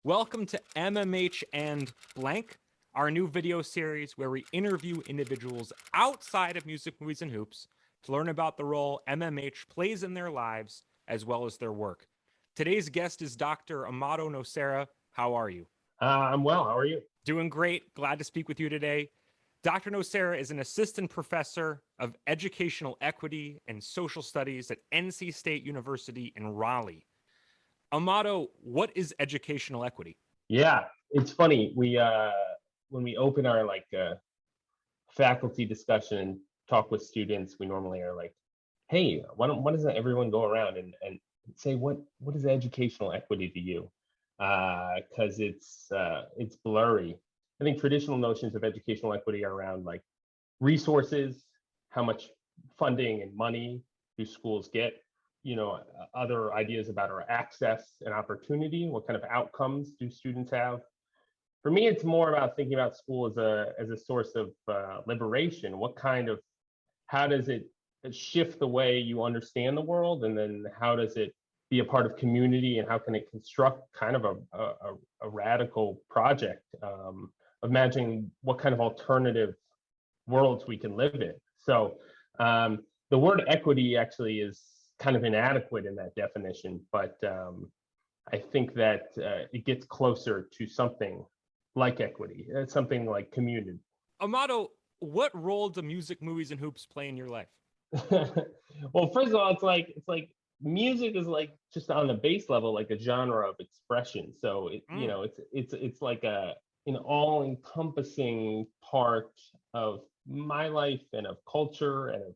Welcome to MMH and blank, our new video series where we interview individuals outside of music, movies, and hoops to learn about the role MMH plays in their lives as well as their work. Today's guest is Dr. Amato Nocera. How are you? I'm well. How are you? Doing great. Glad to speak with you today. Dr. Nocera is an assistant professor of educational equity and social studies at NC State University in Raleigh. Amato, what is educational equity? Yeah, it's funny. We when we open our faculty discussion and talk with students, we normally are like, "Hey, why doesn't everyone go around and say what is educational equity to you?" Because it's blurry. I think traditional notions of educational equity are around like resources, how much funding and money do schools get, other ideas about our access and opportunity, what kind of outcomes do students have. For me, it's more about thinking about school as a source of liberation. How does it shift the way you understand the world, and then how does it be a part of community, and how can it construct kind of a radical project of imagining what kind of alternative worlds we can live in. So the word equity actually is kind of inadequate in that definition, but I think that it gets closer to something like equity, something like community. Amato, what role do music, movies, and hoops play in your life? Well, first of all, it's like music is like just on the base level, like a genre of expression. So it's like an all-encompassing part of my life and of culture and of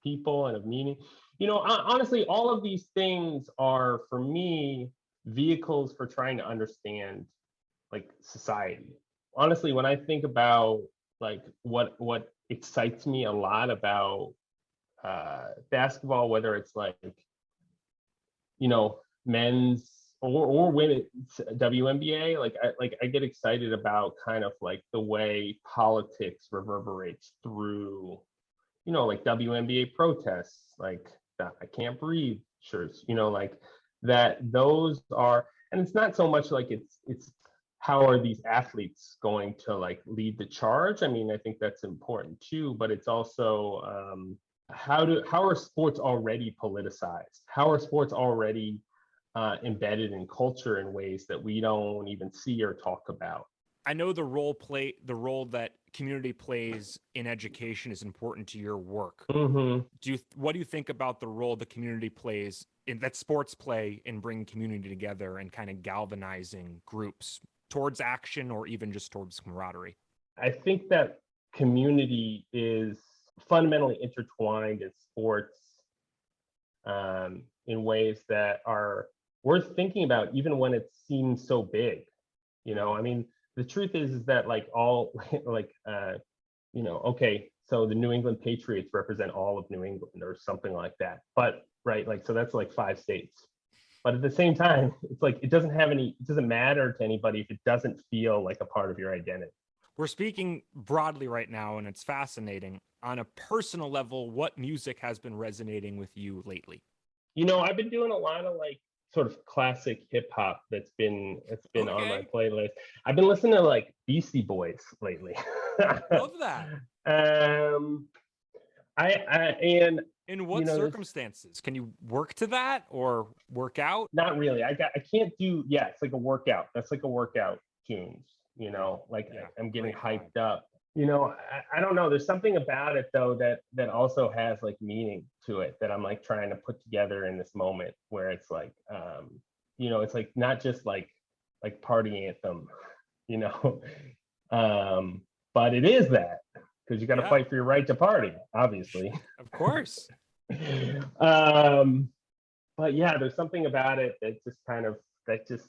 people and of meaning. Honestly, all of these things are for me vehicles for trying to understand like society. Honestly, when I think about like what excites me a lot about basketball, whether it's like men's or women's WNBA, I get excited about kind of like the way politics reverberates through, like WNBA protests, like the I Can't Breathe shirts, like that. Those are, and it's not so much like it's how are these athletes going to like lead the charge. I mean, I think that's important too, but it's also how are sports already politicized? How are sports already embedded in culture in ways that we don't even see or talk about? I know the role that community plays in education is important to your work. Mm-hmm. What do you think about the role the community plays that sports play in bringing community together and kind of galvanizing groups towards action or even just towards camaraderie? I think that community is fundamentally intertwined in sports in ways that are worth thinking about, even when it seems so big. I mean, the truth is that like all okay, so the New England Patriots represent all of New England or something like that. But right, like so that's like 5 states. But at the same time, it's like it doesn't matter to anybody if it doesn't feel like a part of your identity. We're speaking broadly right now, and it's fascinating. On a personal level, what music has been resonating with you lately? I've been doing a lot of like sort of classic hip hop that's been on my playlist. I've been listening to like Beastie Boys lately. Love that. I and in what circumstances can you work to that or work out? Not really. I can't do. Yeah, it's like a workout. That's like a workout tunes. I'm getting hyped up. I don't know. There's something about it though that also has like meaning to it that I'm like trying to put together in this moment where it's like it's like not just like party anthem, you know. But it is that because you got to fight for your right to party, obviously. Of course. But yeah, there's something about it that just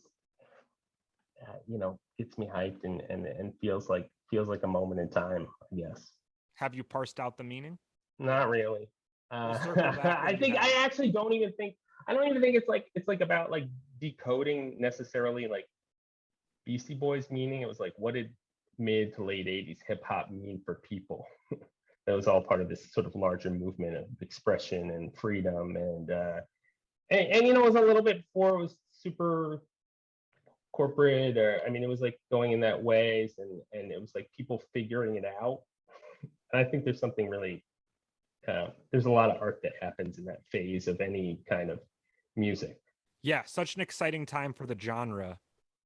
gets me hyped and feels like a moment in time, I guess. Have you parsed out the meaning? Not really. I think I actually don't even think it's like about like decoding necessarily like Beastie Boys meaning. It was like, what did mid to late 80s hip hop mean for people? That was all part of this sort of larger movement of expression and freedom and it was a little bit before it was super corporate, or I mean, it was like going in that ways, and it was like people figuring it out. And I think there's something really, there's a lot of art that happens in that phase of any kind of music. Yeah, such an exciting time for the genre.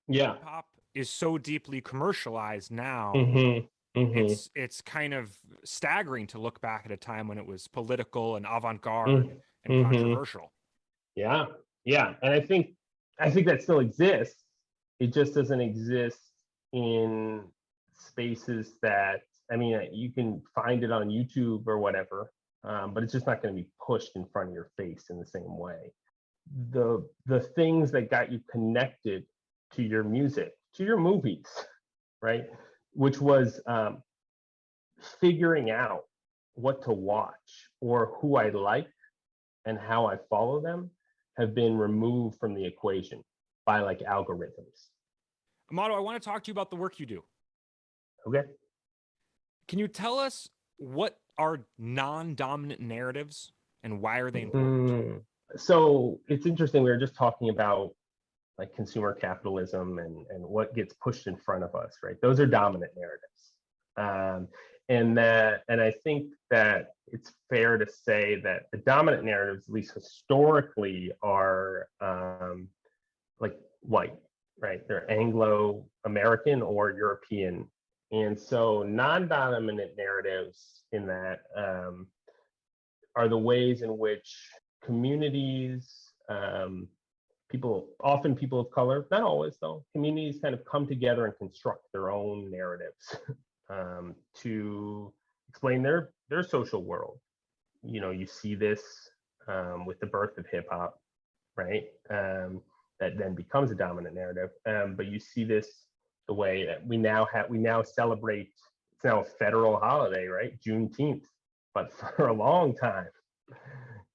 Yeah. Hip hop is so deeply commercialized now. Mm-hmm. Mm-hmm. It's kind of staggering to look back at a time when it was political and avant-garde and Mm-hmm. controversial. Yeah. Yeah. And I think that still exists. It just doesn't exist in spaces that, I mean, you can find it on YouTube or whatever, but it's just not going to be pushed in front of your face in the same way. The things that got you connected to your music, to your movies, right? Which was figuring out what to watch or who I like and how I follow them, have been removed from the equation by like algorithms. Amato, I want to talk to you about the work you do. Okay. Can you tell us what are non-dominant narratives and why are they important? So it's interesting. We were just talking about like consumer capitalism and what gets pushed in front of us, right? Those are dominant narratives. And I think that it's fair to say that the dominant narratives, at least historically, are like white, right? They're Anglo-American or European. And so non-dominant narratives in that are the ways in which communities, often people of color, not always though, communities kind of come together and construct their own narratives to explain their social world. You know, you see this with the birth of hip hop, right? That then becomes a dominant narrative. But you see this the way that we now celebrate. It's now a federal holiday, right? Juneteenth, but for a long time,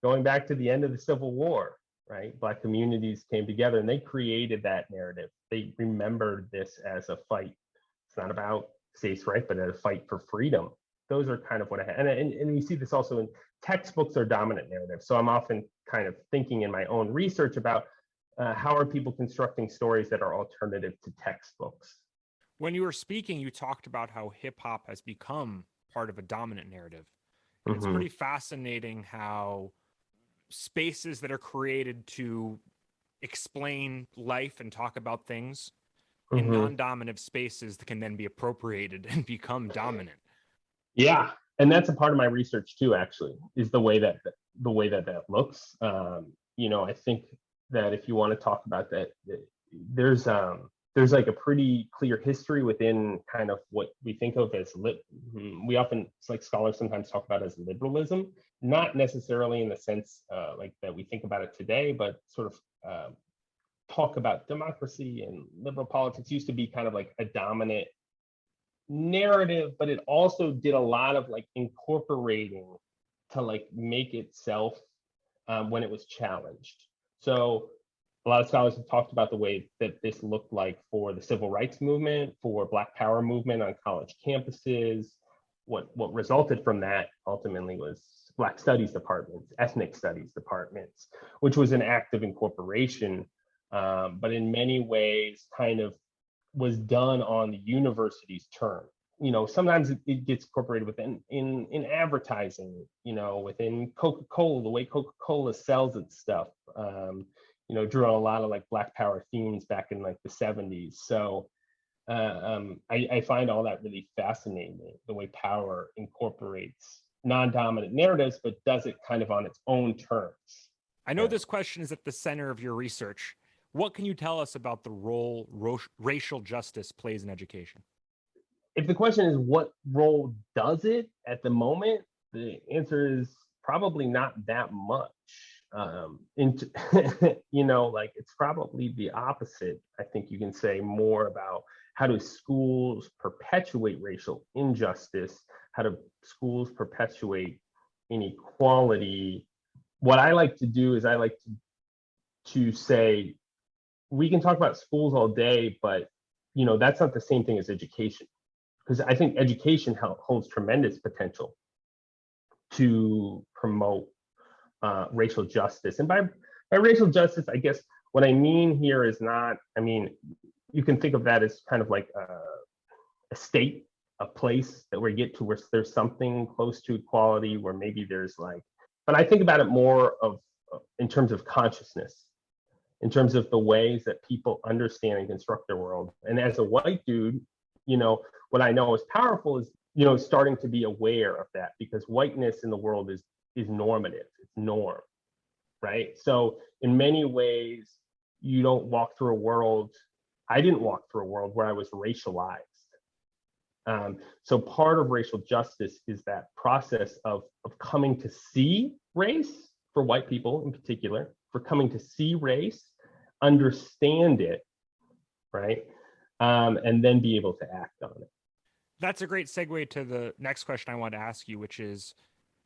going back to the end of the Civil War, right? Black communities came together and they created that narrative. They remembered this as a fight. It's not about states' right, but a fight for freedom. Those are kind of what and we see this also in textbooks are dominant narratives. So I'm often kind of thinking in my own research about how are people constructing stories that are alternative to textbooks. When you were speaking, you talked about how hip hop has become part of a dominant narrative. And it's pretty fascinating how spaces that are created to explain life and talk about things in non-dominant spaces that can then be appropriated and become dominant. Yeah, and that's a part of my research too. Actually, is the way that looks. You know, I think that if you want to talk about that, there's like a pretty clear history within kind of what we think of as we often, it's like scholars sometimes talk about as liberalism, not necessarily in the sense like that we think about it today, but sort of talk about democracy and liberal politics used to be kind of like a dominant narrative, but it also did a lot of like incorporating to like make itself when it was challenged. So a lot of scholars have talked about the way that this looked like for the civil rights movement, for Black Power movement on college campuses. What resulted from that ultimately was Black Studies departments, ethnic studies departments, which was an act of incorporation, but in many ways kind of was done on the university's terms. You know, sometimes it gets incorporated within in advertising, you know, within Coca-Cola, the way Coca-Cola sells its stuff, you know, drew on a lot of like Black Power themes back in like the 70s. So I find all that really fascinating, the way power incorporates non-dominant narratives, but does it kind of on its own terms. I know this question is at the center of your research. What can you tell us about the role racial justice plays in education? If the question is what role does it at the moment, the answer is probably not that much. You know, like it's probably the opposite. I think you can say more about how do schools perpetuate racial injustice? How do schools perpetuate inequality? What I like to do is I like to say we can talk about schools all day, but you know that's not the same thing as education, because I think education holds tremendous potential to promote racial justice. And by racial justice, I guess what I mean here is not, I mean, you can think of that as kind of like a state, a place that we get to where there's something close to equality, where maybe there's like, but I think about it more of in terms of consciousness, in terms of the ways that people understand and construct their world. And as a white dude, what I know is powerful is, starting to be aware of that, because whiteness in the world is normative, it's norm, right? So in many ways, you don't walk through a world, I didn't walk through a world where I was racialized. So part of racial justice is that process of coming to see race, for white people in particular, for coming to see race, understand it, right? And then be able to act on it. That's a great segue to the next question I want to ask you, which is,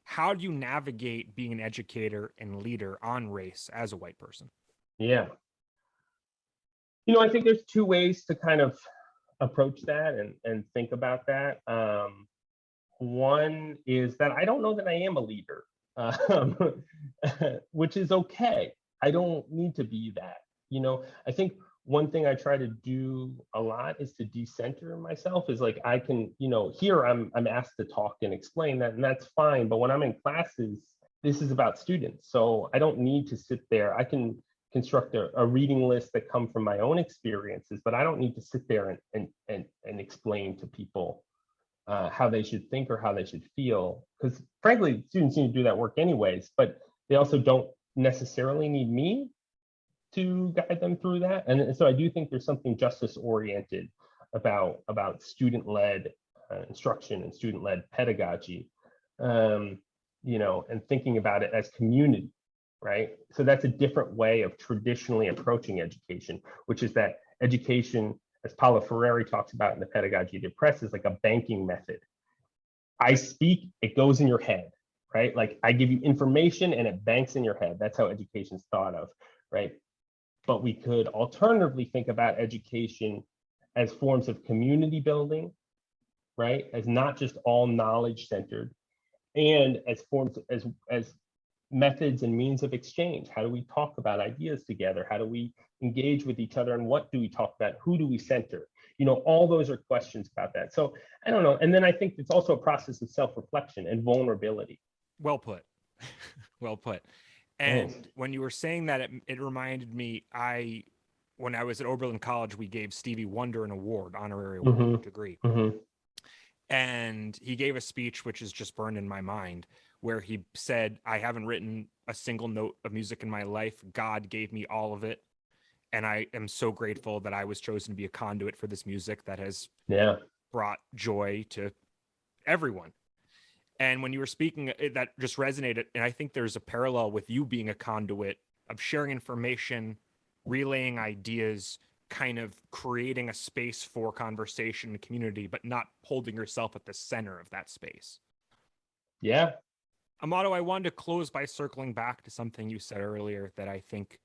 how do you navigate being an educator and leader on race as a white person? Yeah. I think there's two ways to kind of approach that and think about that. One is that I don't know that I am a leader, which is okay. I don't need to be that. I think one thing I try to do a lot is to decenter myself, is like, I can, here I'm asked to talk and explain that, and that's fine. But when I'm in classes, this is about students. So I don't need to sit there. I can construct a reading list that come from my own experiences, but I don't need to sit there and explain to people how they should think or how they should feel. Because frankly, students need to do that work anyways, but they also don't necessarily need me to guide them through that. And so I do think there's something justice oriented about student-led instruction and student-led pedagogy, and thinking about it as community, right? So that's a different way of traditionally approaching education, which is that education, as Paulo Freire talks about in the Pedagogy of the Oppressed, is like a banking method. I speak, it goes in your head, right? Like, I give you information and it banks in your head. That's how education's thought of, right? But we could alternatively think about education as forms of community building, right? As not just all knowledge centered, and as forms as methods and means of exchange. How do we talk about ideas together? How do we engage with each other? And what do we talk about? Who do we center? All those are questions about that. So I don't know. And then I think it's also a process of self-reflection and vulnerability. Well put. Well put. And when you were saying that, it reminded me, when I was at Oberlin College, we gave Stevie Wonder an award, honorary award degree. And he gave a speech, which is just burned in my mind, where he said, I haven't written a single note of music in my life. God gave me all of it. And I am so grateful that I was chosen to be a conduit for this music that has brought joy to everyone. And when you were speaking, that just resonated. And I think there's a parallel with you being a conduit of sharing information, relaying ideas, kind of creating a space for conversation and community, but not holding yourself at the center of that space. Yeah. Amato, I wanted to close by circling back to something you said earlier that I think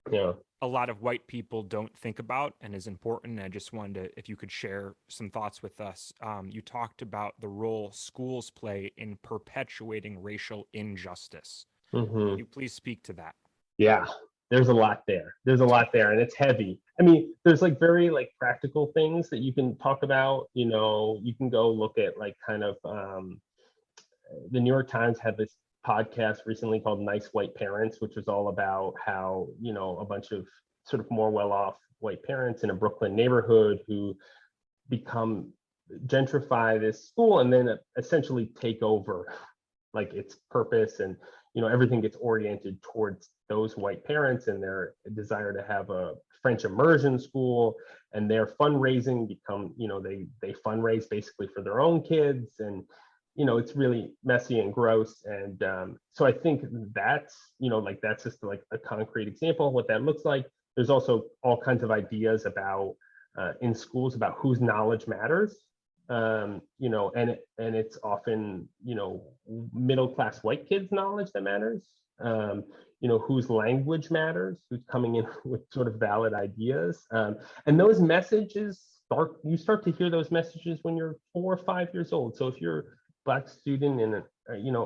a lot of white people don't think about and is important. I just wanted to, if you could share some thoughts with us. You talked about the role schools play in perpetuating racial injustice. Can you please speak to that? Yeah, there's a lot there. And it's heavy. I mean, there's like very like practical things that you can talk about. You can go look at like kind of the New York Times had this podcast recently called Nice White Parents, which was all about how, a bunch of sort of more well-off white parents in a Brooklyn neighborhood who gentrify this school and then essentially take over like its purpose, and everything gets oriented towards those white parents and their desire to have a French immersion school, and their fundraising become, they fundraise basically for their own kids, and it's really messy and gross. And so I think that's, that's just like a concrete example of what that looks like. There's also all kinds of ideas about in schools about whose knowledge matters, and it's often, middle-class white kids' knowledge that matters, whose language matters, who's coming in with sort of valid ideas. And those messages you start to hear those messages when you're 4 or 5 years old. So if you're Black student in a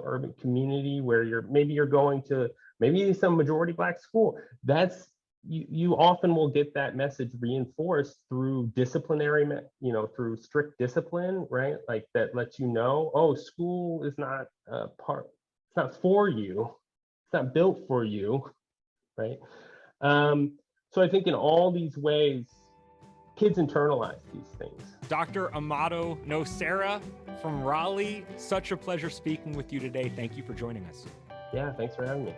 urban community where you're going to maybe some majority Black school, that's you often will get that message reinforced through disciplinary, through strict discipline, right? Like that lets you know, oh, school is not it's not for you, it's not built for you, right? So I think in all these ways, kids internalize these things. Dr. Amato Nocera from Raleigh, such a pleasure speaking with you today. Thank you for joining us. Yeah, thanks for having me.